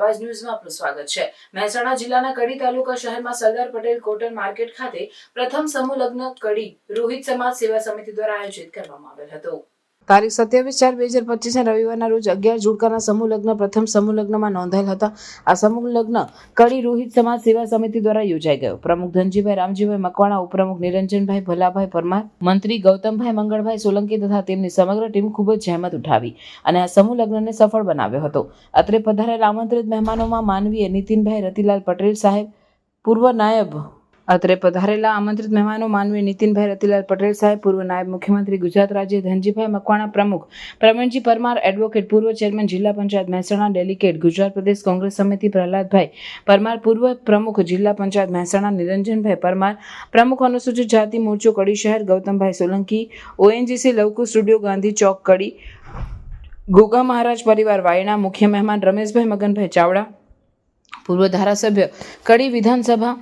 આવાજ ન્યૂઝમાં આપનું સ્વાગત છે। મહેસાણા જિલ્લાના કડી તાલુકા શહેરમાં સરદાર પટેલ કોટન માર્કેટ ખાતે પ્રથમ સમૂહ લગ્ન કડી રોહિત સમાજ સેવા સમિતિ દ્વારા આયોજિત કરવામાં આવેલ હતો। તારીખ 27/4/2025 રવિવારના રોજ 11 જોડકાના સમૂહ લગ્ન પ્રથમ સમૂહ લગ્નમાં નોંધાયેલ હતા। આ સમૂહ લગ્ન કડી રોહિત સમાજ સેવા સમિતિ દ્વારા યોજાઈ ગયો। પ્રમુખ ધનજીભાઈ રામજીભાઈ મકવાણા, ઉપપ્રમુખ નિરંજનભાઈ ભલાભાઈ પરમાર, મંત્રી ગૌતમભાઈ મંગળભાઈ સોલંકી તથા તેમની સમગ્ર ટીમ ખૂબ જ જહેમત ઉઠાવી અને આ સમૂહ લગ્નને સફળ બનાવ્યો હતો। અત્રે પધારેલા આમંત્રિત મહેમાનોમાં માનવીય નીતિનભાઈ રતિલાલ પટેલ સાહેબ, પૂર્વ નાયબ મુખ્યમંત્રી ગુજરાત રાજ્ય ધનજીભાઈ મકવાણા, પ્રમુખ પ્રવીણજી પરમાર, એડવોકેટ પૂર્વ ચેરમેન જિલ્લા પંચાયત મહેસાણા, ડેલિગેટ ગુજરાત પ્રદેશ કોંગ્રેસ સમિતિ પ્રહલાદભાઈ પરમાર, પૂર્વ પ્રમુખ જિલ્લા પંચાયત મહેસાણા નિરંજનભાઈ પરમાર, પ્રમુખ અનુસૂચિત જાતિ મોરચો કડી શહેર ગૌતમભાઈ સોલંકી, ઓએનજીસી લવકુ સ્ટુડિયો ગાંધી ચોક કડી, ગોગા મહારાજ પરિવાર વાયણા, મુખ્ય મહેમાન રમેશભાઈ મગનભાઈ ચાવડા, પૂર્વ ધારાસભ્ય કડી વિધાનસભા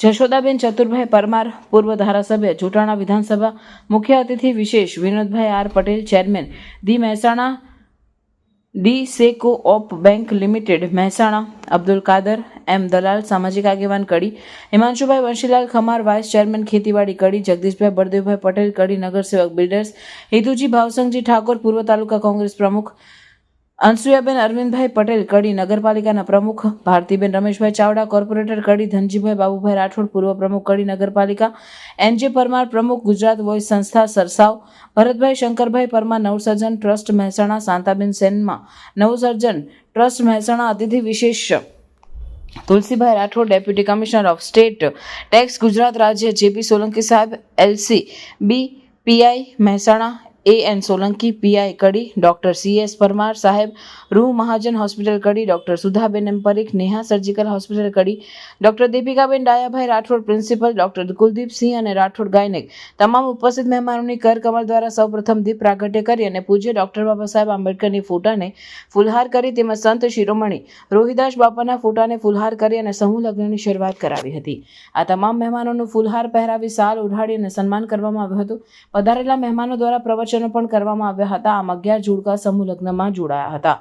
જશોદાબેન ચતુરભાઈ પરમાર, પૂર્વ ધારાસભ્ય જોટાણા વિધાનસભા, મુખ્ય અતિથિ વિશેષ Vinodbhai R Patel, chairman the Mehsana ડી સેકો ઓપ bank limited Mehsana, Abdul Kadar M Dalal, સામાજિક આગેવાન કડી હિમાંશુભાઈ વંશીલાલ ખમાર, વાઇસ ચેરમેન ખેતીવાડી કડી જગદીશભાઈ બળદેવભાઈ પટેલ, કડી નગરસેવક બિલ્ડર્સ હિતુજી ભાવસંગજી ઠાકોર, પૂર્વ તાલુકા કોંગ્રેસ પ્રમુખ અનસુયાબેન અરવિંદભાઈ પટેલ, કડી નગરપાલિકાના પ્રમુખ ભારતીબેન રમેશભાઈ ચાવડા, કોર્પોરેટર કડી ધનજીભાઈ બાબુભાઈ રાઠોડ, પૂર્વ પ્રમુખ કડી નગરપાલિકા એનજે પરમાર, પ્રમુખ ગુજરાત વોઇસ સંસ્થા સરસાવ ભરતભાઈ શંકરભાઈ પરમાર, નવસર્જન ટ્રસ્ટ મહેસાણા શાંતાબેન સેનમાં, નવસર્જન ટ્રસ્ટ મહેસાણા અતિથિ વિશેષ Tulsibhai Rathod, deputy commissioner of state tax Gujarat રાજ્ય JP Solanki saheb, LC B PI Mehsana AN Solanki, PI Kadi doctor CS Parmar saheb, Ruh Mahajan hospital Kadi doctor Sudhaben M Parikh, Neha surgical hospital Kadi doctor Dipikaben Dayabhai Rathod, principal doctor Kuldeepsinh અને રાઠોડ ગાયનેક, તમામ ઉપસ્થિત મહેમાનોની કરકમલ દ્વારા સૌપ્રથમ દીપ પ્રાગટ્ય કરી અને પૂજ્ય ડોક્ટર બાબા સાહેબ આંબેડકરની ફોટાને ફૂલહાર કરી તેમજ સંત શિરોમણી રોહિદાસ બાપાના ફોટાને ફૂલહાર કરી અને સમૂહ લગ્નની શરૂઆત કરાવી હતી। આ તમામ મહેમાનોનું ફૂલહાર પહેરાવી સાલ ઓઢાડી અને સન્માન કરવામાં આવ્યું હતું। પધારેલા મહેમાનો દ્વારા પ્રવચનો પણ કરવામાં આવ્યા હતા। આમ 11 જોડકા સમૂહ લગ્નમાં જોડાયા હતા।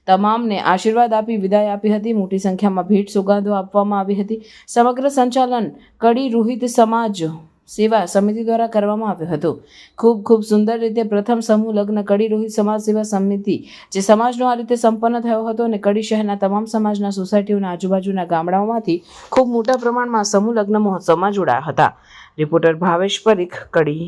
તમામને આશીર્વાદ આપી વિદાય આપી હતી। મોટી સંખ્યામાં ભેટ સોગાદો આપવામાં આવી હતી। સમગ્ર સંચાલન કડી રોહિત સમાજ સેવા સમિતિ દ્વારા કરવામાં આવ્યું હતું। ખૂબ સુંદર રીતે પ્રથમ સમૂહ લગ્ન કડી રોહિત સમાજ સેવા સમિતિ જે સમાજનો આ રીતે સંપન્ન થયો હતો અને કડી શહેરના તમામ સમાજના સોસાયટીઓના આજુબાજુના ગામડાઓમાંથી ખૂબ મોટા પ્રમાણમાં સમૂહ લગ્ન મહોત્સવમાં જોડાયા હતા। રિપોર્ટર ભાવેશ પરીખ, કડી।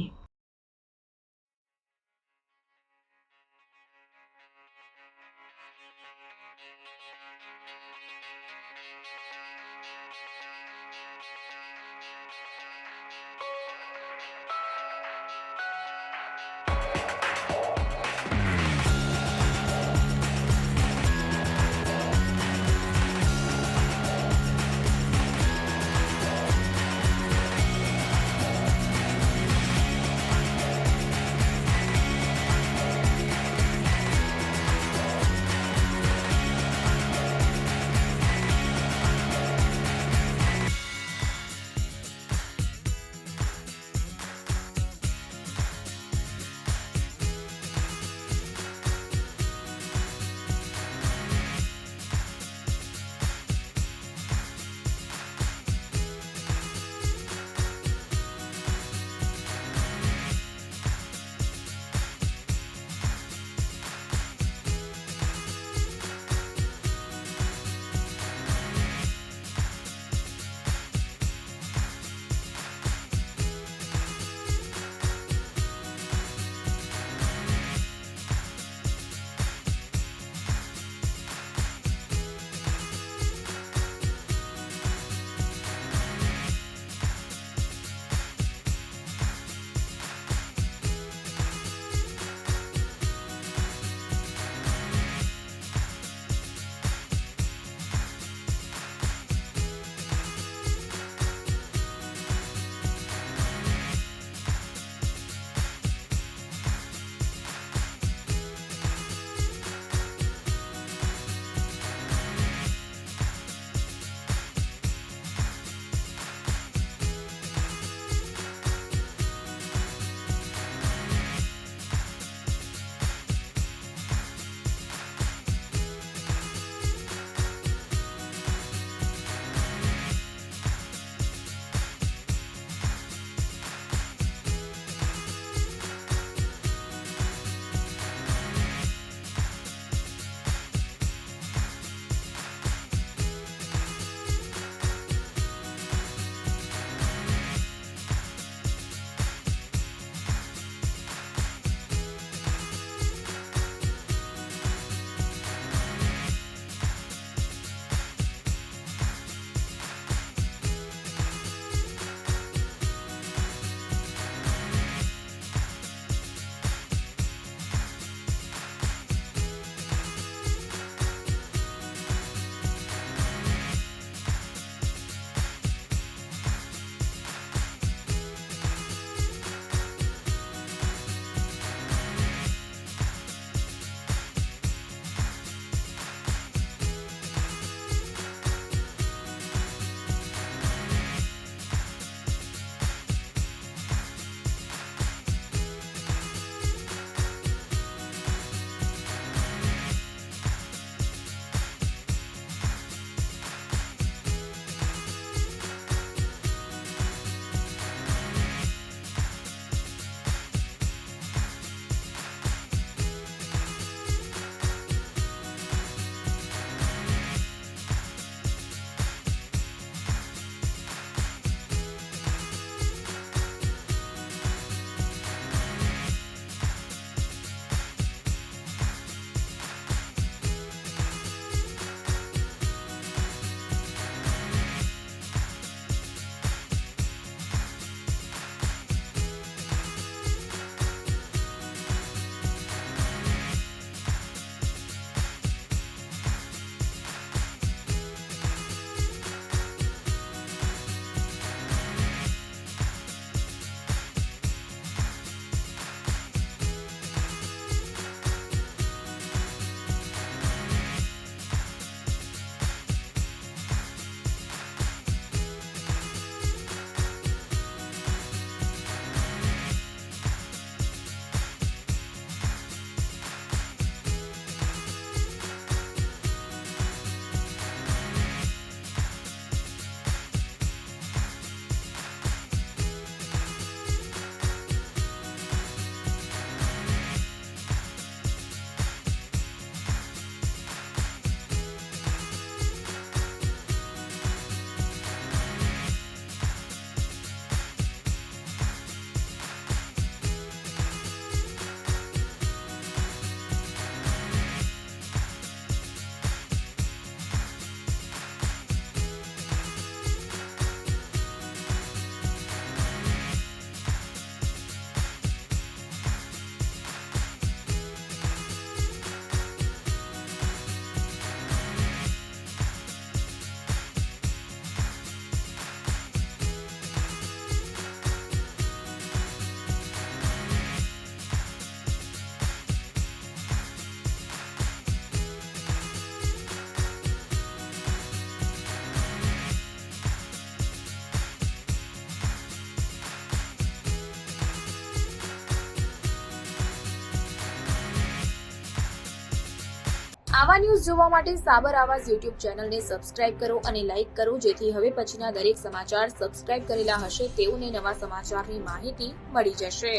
આવા ન્યૂઝ જોવા માટે સાબર આવાઝ યુટ્યુબ ચેનલને સબસ્ક્રાઇબ કરો અને લાઇક કરો, જેથી હવે પછીના દરેક સમાચાર સબસ્ક્રાઇબ કરેલા હશે તેઓને નવા સમાચારની માહિતી મળી જશે.